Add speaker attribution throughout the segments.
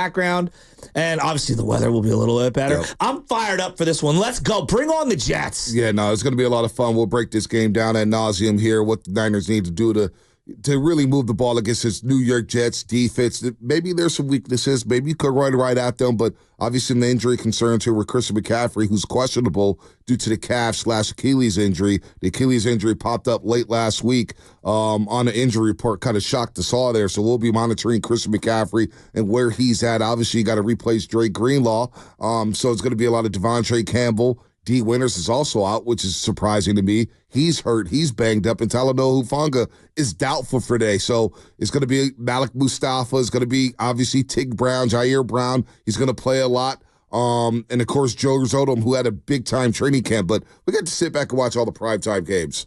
Speaker 1: background, and obviously the weather will be a little bit better.
Speaker 2: Yep.
Speaker 1: I'm fired up for this one. Let's go. Bring on the Jets.
Speaker 2: Yeah, no, it's going to be a lot of fun. We'll break this game down ad nauseum here, what the Niners need to do to really move the ball against this New York Jets defense. Maybe there's some weaknesses. Maybe you could run right at them, but obviously the injury concerns here with Christian McCaffrey, who's questionable due to the calf/Achilles injury. The Achilles injury popped up late last week on the injury report, kind of shocked us all there. So we'll be monitoring Christian McCaffrey and where he's at. Obviously, you got to replace Drake Greenlaw, so it's going to be a lot of Devontae Campbell. D. Winters is also out, which is surprising to me. He's hurt. He's banged up. And Talanoa Hufanga is doubtful for today. So it's going to be Malik Mustafa. It's going to be, obviously, Tig Brown, Jair Brown. He's going to play a lot. And, of course, Joe Risotto, who had a big-time training camp. But we got to sit back and watch all the primetime games,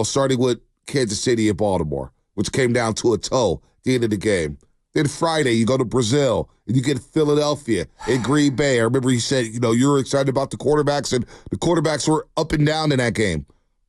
Speaker 2: starting with Kansas City and Baltimore, which came down to a toe at the end of the game. Then Friday, you go to Brazil, and you get Philadelphia and Green Bay. I remember you said, you were excited about the quarterbacks, and the quarterbacks were up and down in that game.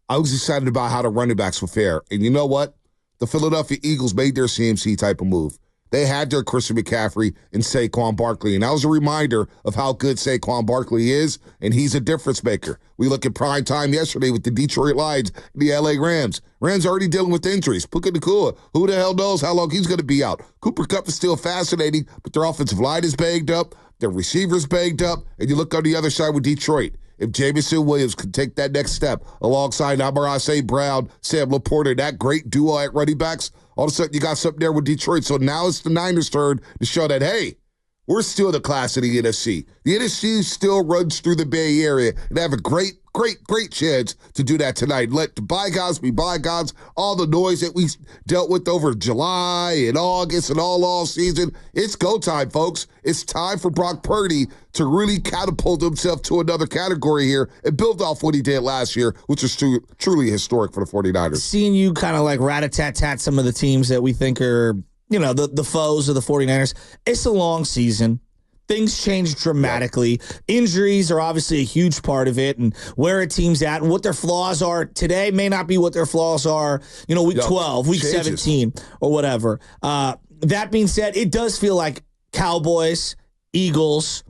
Speaker 2: I was excited about how the running backs were fair. And you know what? The Philadelphia Eagles made their CMC type of move. They had their Christian McCaffrey and Saquon Barkley, and that was a reminder of how good Saquon Barkley is, and he's a difference maker. We look at prime time yesterday with the Detroit Lions and the LA Rams. Rams already dealing with injuries. Puka Nacua, who the hell knows how long he's going to be out. Cooper Kupp is still fascinating, but their offensive line is banged up, their receivers banged up, and you look on the other side with Detroit. If Jameson Williams could take that next step alongside Amon-Ra St. Brown, Sam Laporta, that great duo at running backs, all of a sudden you got something there with Detroit. So now it's the Niners' turn to show that, hey, we're still the class of the NFC. The NFC still runs through the Bay Area, and they have a great chance to do that tonight. Let the bygones be bygones. All the noise that we dealt with over July and August and all season, it's go time, folks. It's time for Brock Purdy to really catapult himself to another category here and build off what he did last year, which is truly historic for the 49ers.
Speaker 1: Seeing you kind of like rat-a-tat-tat some of the teams that we think are, the foes of the 49ers, it's a long season. Things change dramatically. Injuries are obviously a huge part of it, and where a team's at and what their flaws are today may not be what their flaws are, week 12, week 17, or whatever. That being said, it does feel like Cowboys, Eagles.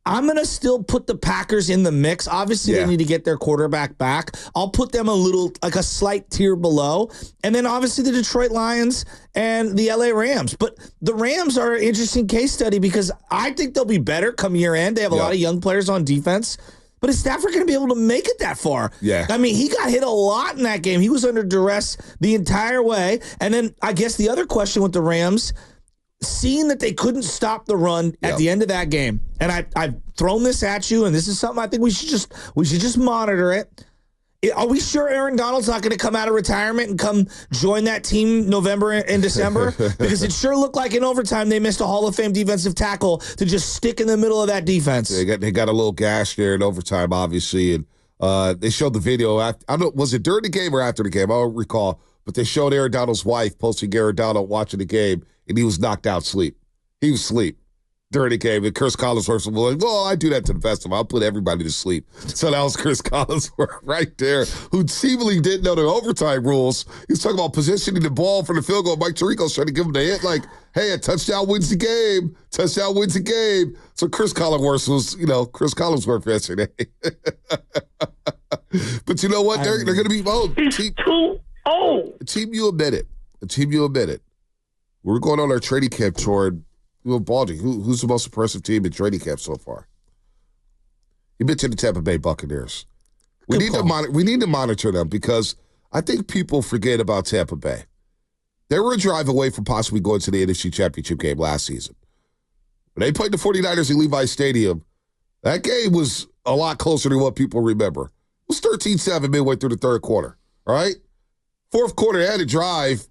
Speaker 1: I'm going to still put the Packers in the mix. Obviously, they need to get their quarterback back. I'll put them a slight tier below. And then, obviously, the Detroit Lions and the LA Rams. But the Rams are an interesting case study because I think they'll be better come year end. They have a lot of young players on defense. But is Stafford going to be able to make it that far?
Speaker 2: Yeah.
Speaker 1: I mean, he got hit a lot in that game. He was under duress the entire way. And then I guess the other question with the Rams, seeing that they couldn't stop the run at the end of that game, and I've thrown this at you, and this is something I think we should just monitor it. Are we sure Aaron Donald's not going to come out of retirement and come join that team November and December? Because it sure looked like in overtime they missed a Hall of Fame defensive tackle to just stick in the middle of that defense.
Speaker 2: They got a little gash there in overtime, obviously, and they showed the video. I don't know, was it during the game or after the game? I don't recall, but they showed Aaron Donald's wife posting Aaron Donald watching the game, and he was knocked out asleep. He was asleep during the game. And Chris Collinsworth was like, well, I do that to the festival. I'll put everybody to sleep. So that was Chris Collinsworth right there, who seemingly didn't know the overtime rules. He was talking about positioning the ball for the field goal. Mike Tirico's trying to give him the hit like, hey, a touchdown wins the game. Touchdown wins the game. So Chris Collinsworth was, Chris Collinsworth yesterday. But you know what? They're going to be both.
Speaker 3: He's too old.
Speaker 2: Team, you admit it. We're going on our training camp tour. Baldy, who's the most impressive team in training camp so far? You mentioned the Tampa Bay Buccaneers. We need to monitor them because I think people forget about Tampa Bay. They were a drive away from possibly going to the NFC Championship game last season. When they played the 49ers in Levi Stadium, that game was a lot closer than what people remember. It was 13-7 midway through the third quarter, all right? Fourth quarter, they had a drive.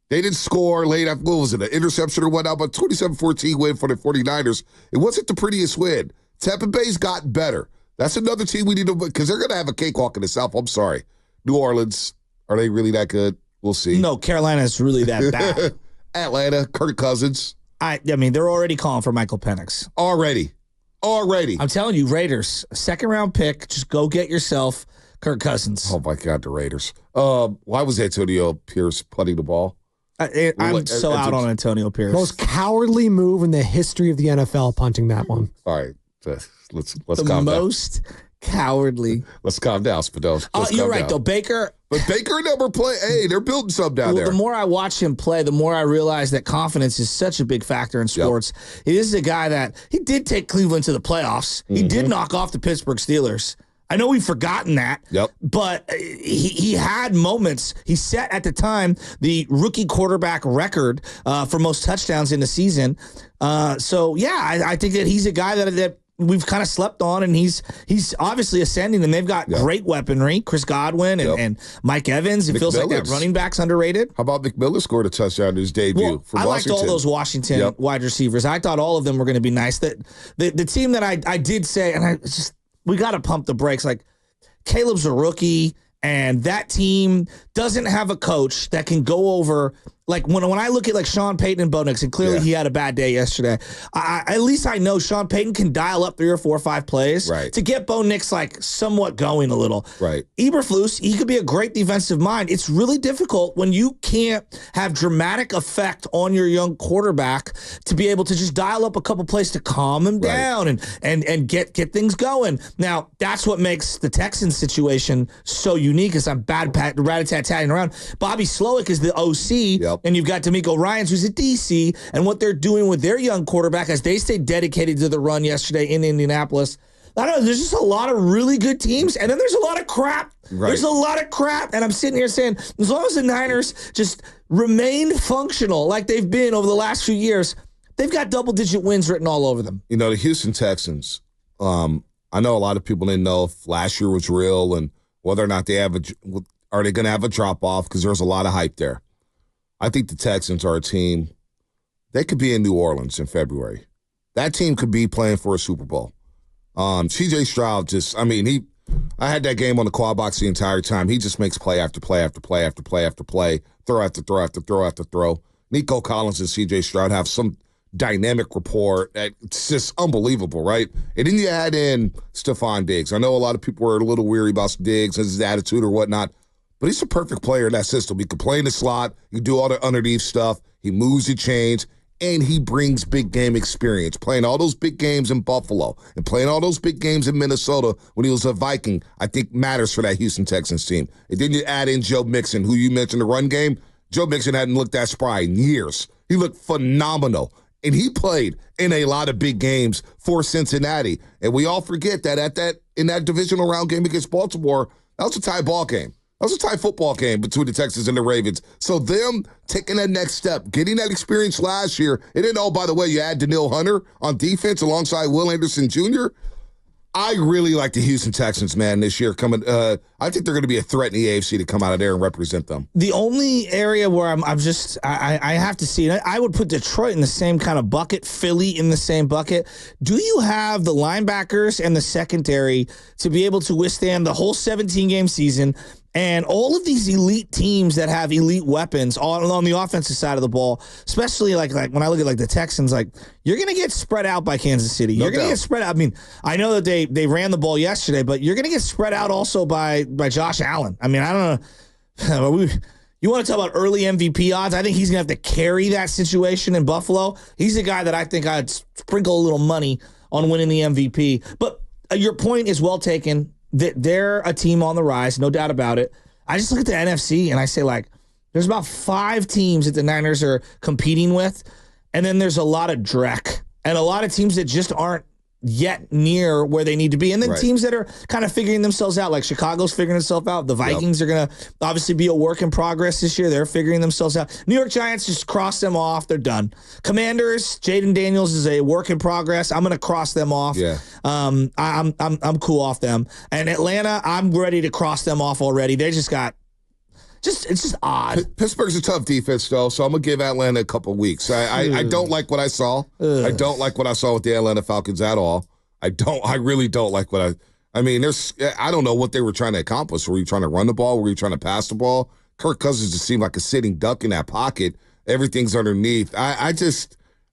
Speaker 2: They didn't score late after, what was it, an interception or whatnot, but 27-14 win for the 49ers. It wasn't the prettiest win. Tampa Bay's gotten better. That's another team we need to, because they're going to have a cakewalk in the South. I'm sorry. New Orleans, are they really that good? We'll see.
Speaker 1: No, Carolina's really that bad.
Speaker 2: Atlanta, Kirk Cousins.
Speaker 1: I mean, they're already calling for Michael Penix.
Speaker 2: Already.
Speaker 1: I'm telling you, Raiders, second-round pick, just go get yourself Kirk Cousins.
Speaker 2: Oh, my God, the Raiders. Why was Antonio Pierce putting the ball?
Speaker 1: I'm so out on Antonio Pierce.
Speaker 4: Most cowardly move in the history of the NFL, punting that one.
Speaker 2: All right, let's
Speaker 1: the
Speaker 2: calm down.
Speaker 1: Most cowardly.
Speaker 2: Let's calm down, Spadone.
Speaker 1: You're right, though. Baker.
Speaker 2: But Baker never play. Hey, they're building something down there.
Speaker 1: The more I watch him play, the more I realize that confidence is such a big factor in sports. Yep. He is a guy that he did take Cleveland to the playoffs. He did knock off the Pittsburgh Steelers. I know we've forgotten that, but he had moments. He set, at the time, the rookie quarterback record for most touchdowns in the season. I think that he's a guy that we've kind of slept on, and he's obviously ascending, and they've got great weaponry. Chris Godwin and Mike Evans. It feels like that running back's underrated.
Speaker 2: How about McMillan scored a touchdown in his debut for Washington?
Speaker 1: I liked all those Washington wide receivers. I thought all of them were going to be nice. That the team that I did say, and we got to pump the brakes. Like, Caleb's a rookie, and that team doesn't have a coach that can go over. Like, when I look at, like, Sean Payton and Bo Nix, and clearly he had a bad day yesterday, at least I know Sean Payton can dial up 3 or 4 or 5 plays to get Bo Nix, like, somewhat going a little.
Speaker 2: Right.
Speaker 1: Eberflus, he could be a great defensive mind. It's really difficult when you can't have dramatic effect on your young quarterback to be able to just dial up a couple plays to calm him down and get things going. Now, that's what makes the Texans situation so unique, is I'm bad rat-a-tat-tatting around. Bobby Slowick is the OC. And you've got D'Amico Ryans, who's a DC, and what they're doing with their young quarterback as they stay dedicated to the run yesterday in Indianapolis. I don't know. There's just a lot of really good teams, and then there's a lot of crap. Right. There's a lot of crap, and I'm sitting here saying, as long as the Niners just remain functional like they've been over the last few years, they've got double-digit wins written all over them.
Speaker 2: You know, the Houston Texans, I know a lot of people didn't know if last year was real and whether or not are they going to have a drop-off, because there's a lot of hype there. I think the Texans are a team, they could be in New Orleans in February. That team could be playing for a Super Bowl. C.J. Stroud I had that game on the quad box the entire time. He just makes play after play after play after play after play, throw after throw after throw after throw. Nico Collins and C.J. Stroud have some dynamic rapport. It's just unbelievable, right? And then you add in Stephon Diggs. I know a lot of people were a little weary about Diggs and his attitude or whatnot, but he's a perfect player in that system. He can play in the slot. He can do all the underneath stuff. He moves the chains, and he brings big game experience. Playing all those big games in Buffalo and playing all those big games in Minnesota when he was a Viking, I think matters for that Houston Texans team. And then you add in Joe Mixon, who you mentioned the run game. Joe Mixon hadn't looked that spry in years. He looked phenomenal. And he played in a lot of big games for Cincinnati. And we all forget that in that divisional round game against Baltimore, that was a tie ball game. That was a tie football game between the Texans and the Ravens. So them taking that next step, getting that experience last year, and then, oh, by the way, you add Daniil Hunter on defense alongside Will Anderson Jr., I really like the Houston Texans, man, this year coming. I think they're going to be a threat in the AFC to come out of there and represent them.
Speaker 1: The only area where I have to see, I would put Detroit in the same kind of bucket, Philly in the same bucket. Do you have the linebackers and the secondary to be able to withstand the whole 17-game season and all of these elite teams that have elite weapons on the offensive side of the ball, especially like when I look at like the Texans, like you're going to get spread out by Kansas City. You're going to get spread out. I mean, I know that they ran the ball yesterday, but you're going to get spread out also by Josh Allen. I mean, I don't know. You want to talk about early MVP odds? I think he's going to have to carry that situation in Buffalo. He's a guy that I think I'd sprinkle a little money on winning the MVP. But your point is well taken. They're a team on the rise, no doubt about it. I just look at the NFC and I say, like, there's about 5 teams that the Niners are competing with, and then there's a lot of dreck and a lot of teams that just aren't yet near where they need to be. And then teams that are kind of figuring themselves out, like Chicago's figuring itself out. The Vikings are going to obviously be a work in progress this year. They're figuring themselves out. New York Giants, just cross them off. They're done. Commanders, Jaden Daniels is a work in progress. I'm going to cross them off. Yeah. I'm cool off them. And Atlanta, I'm ready to cross them off already. They just got it's just odd.
Speaker 2: Pittsburgh's a tough defense, though, so I'm going to give Atlanta a couple weeks. I don't like what I saw. I don't like what I saw with the Atlanta Falcons at all. I really don't like what I mean, I don't know what they were trying to accomplish. Were you trying to run the ball? Were you trying to pass the ball? Kirk Cousins just seemed like a sitting duck in that pocket. Everything's underneath. I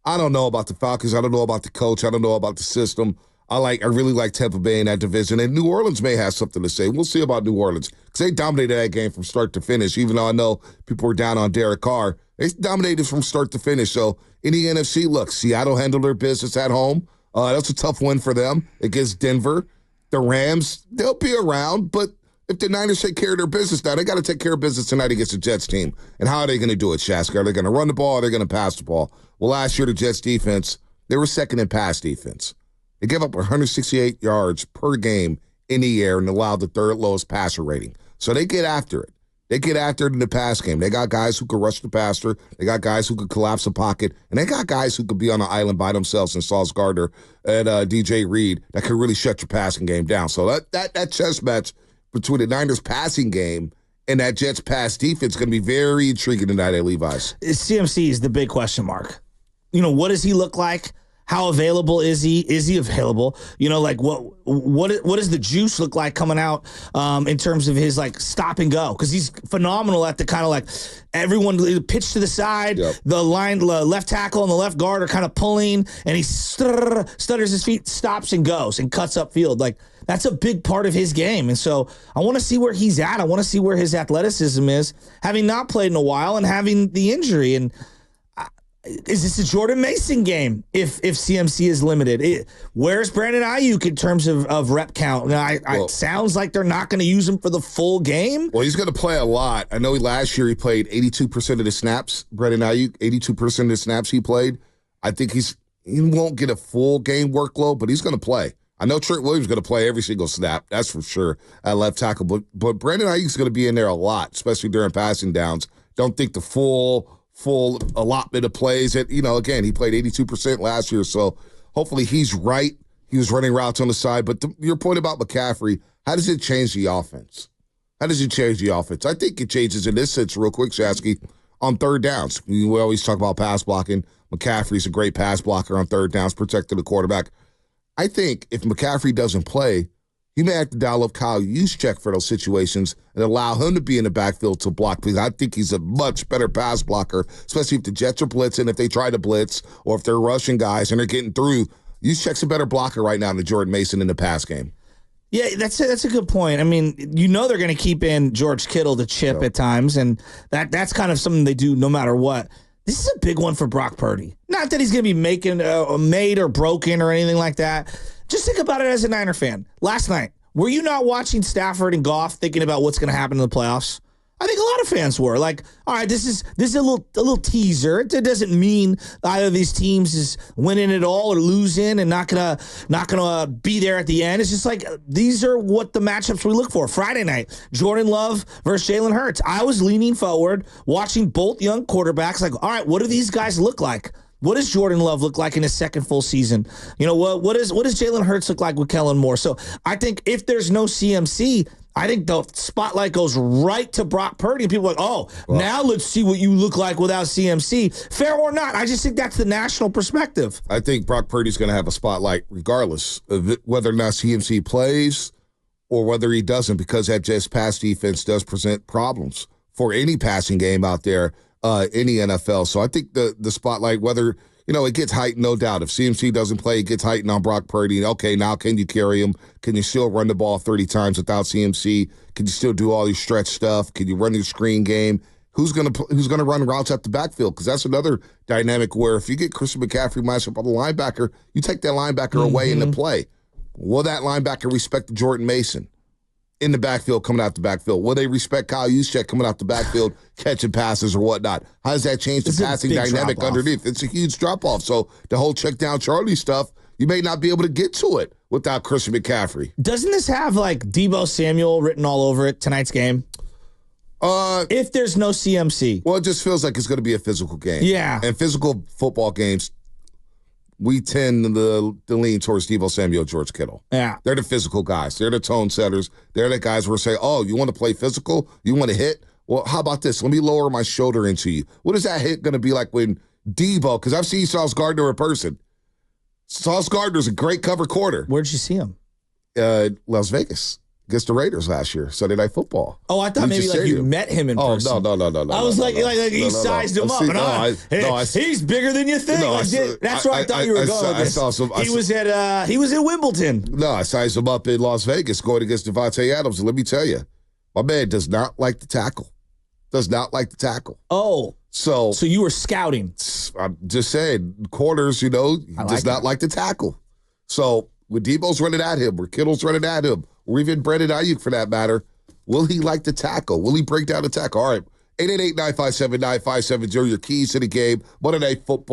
Speaker 2: don't know about the Falcons. I don't know about the coach. I don't know about the system. I really like Tampa Bay in that division, and New Orleans may have something to say. We'll see about New Orleans because they dominated that game from start to finish. Even though I know people were down on Derek Carr, They dominated from start to finish. So in the NFC, look, Seattle handled their business at home. That's a tough win for them against Denver. The Rams, they'll be around, but if the Niners take care of their business now, they got to take care of business tonight against the Jets team. And how are they going to do it, Shaska? Are they going to run the ball or are they going to pass the ball? Well, last year, the Jets defense, they were second in pass defense. They gave up 168 yards per game in the air and allowed the third lowest passer rating. So they get after it. They get after it in the pass game. They got guys who could rush the passer. They got guys who could collapse the pocket. And they got guys who could be on an island by themselves in Sauce Gardner and DJ Reed that could really shut your passing game down. So that chess match between the Niners passing game and that Jets pass defense is going to be very intriguing tonight at Levi's.
Speaker 1: CMC is the big question mark. What does he look like? How available is he? Is he available? Like what does the juice look like coming out in terms of his like stop and go? Because he's phenomenal at the kind of like everyone pitch to the side, the left tackle and the left guard are kind of pulling, and he stutters his feet, stops and goes and cuts up field. Like that's a big part of his game, and so I want to see where he's at. I want to see where his athleticism is, having not played in a while and having the injury and. Is this a Jordan Mason game if CMC is limited? Where's Brandon Ayuk in terms of rep count? Now, it sounds like they're not going to use him for the full game.
Speaker 2: Well, he's going to play a lot. I know last year he played 82% of the snaps. Brandon Ayuk, 82% of the snaps he played. I think he won't get a full game workload, but he's going to play. I know Trent Williams is going to play every single snap. That's for sure at left tackle. But Brandon Ayuk is going to be in there a lot, especially during passing downs. Don't think the full allotment of plays. Again, he played 82% last year, so hopefully he's right. He was running routes on the side. But your point about McCaffrey, how does it change the offense? How does it change the offense? I think it changes in this sense real quick, Shasky, on third downs. We always talk about pass blocking. McCaffrey's a great pass blocker on third downs, protecting the quarterback. I think if McCaffrey doesn't play, you may have to dial up Kyle Juszczyk for those situations and allow him to be in the backfield to block, because I think he's a much better pass blocker, especially if the Jets are blitzing, if they try to blitz, or if they're rushing guys and they're getting through. Juszczyk's a better blocker right now than Jordan Mason in the pass game.
Speaker 1: Yeah, that's a good point. I mean, they're going to keep in George Kittle to chip at times, and that's kind of something they do no matter what. This is a big one for Brock Purdy. Not that he's going to be making made or broken or anything like that. Just think about it as a Niner fan. Last night, were you not watching Stafford and Goff thinking about what's going to happen in the playoffs? I think a lot of fans were like, all right, this is a little teaser. It doesn't mean either of these teams is winning it all or losing and not gonna be there at the end. It's just like these are what the matchups we look for. Friday night, Jordan Love versus Jalen Hurts. I was leaning forward, watching both young quarterbacks. Like, all right, what do these guys look like? What does Jordan Love look like in his second full season? What does Jalen Hurts look like with Kellen Moore? So I think if there's no CMC, I think the spotlight goes right to Brock Purdy. And people are like, now let's see what you look like without CMC. Fair or not, I just think that's the national perspective.
Speaker 2: I think Brock Purdy's going to have a spotlight regardless of whether or not CMC plays or whether he doesn't, because that just pass defense does present problems for any passing game out there in the NFL. So I think the spotlight, whether it gets heightened, no doubt. If CMC doesn't play, it gets heightened on Brock Purdy. Okay, now can you carry him? Can you still run the ball 30 times without CMC? Can you still do all your stretch stuff? Can you run your screen game? Who's gonna run routes at the backfield? Because that's another dynamic where if you get Christian McCaffrey matched up on the linebacker, you take that linebacker away in the play. Will that linebacker respect Jordan Mason in the backfield, coming out the backfield? Will they respect Kyle Juszczyk coming out the backfield, catching passes or whatnot? How does that change the passing dynamic underneath? It's a huge drop-off. So the whole check down Charlie stuff, you may not be able to get to it without Christian McCaffrey.
Speaker 1: Doesn't this have like Deebo Samuel written all over it, tonight's game? If there's no CMC.
Speaker 2: Well, it just feels like it's going to be a physical game.
Speaker 1: Yeah.
Speaker 2: And physical football games, we tend to lean towards Deebo Samuel, George Kittle.
Speaker 1: Yeah.
Speaker 2: They're the physical guys. They're the tone setters. They're the guys who say, oh, you want to play physical? You want to hit? Well, how about this? Let me lower my shoulder into you. What is that hit going to be like when Deebo, because I've seen Sauce Gardner in person. Sauce Gardner's a great cover quarter.
Speaker 1: Where'd you see him?
Speaker 2: Las Vegas. Against the Raiders last year, Sunday Night Football.
Speaker 1: Oh, I thought maybe like you met him in person.
Speaker 2: Oh, no.
Speaker 1: I was like you sized him up. He's bigger than you think. That's where I thought you were going with this. He was in Wimbledon.
Speaker 2: No, I sized him up in Las Vegas going against Devontae Adams. And let me tell you, my man does not like to tackle. Oh. So
Speaker 1: you were scouting.
Speaker 2: I'm just saying, corners, does not like to tackle. So when Debo's running at him, or Kittle's running at him, or even Brandon Ayuk for that matter, will he like to tackle? Will he break down the tackle? All right, 888-957-9570, your keys to the game. Monday Night Football.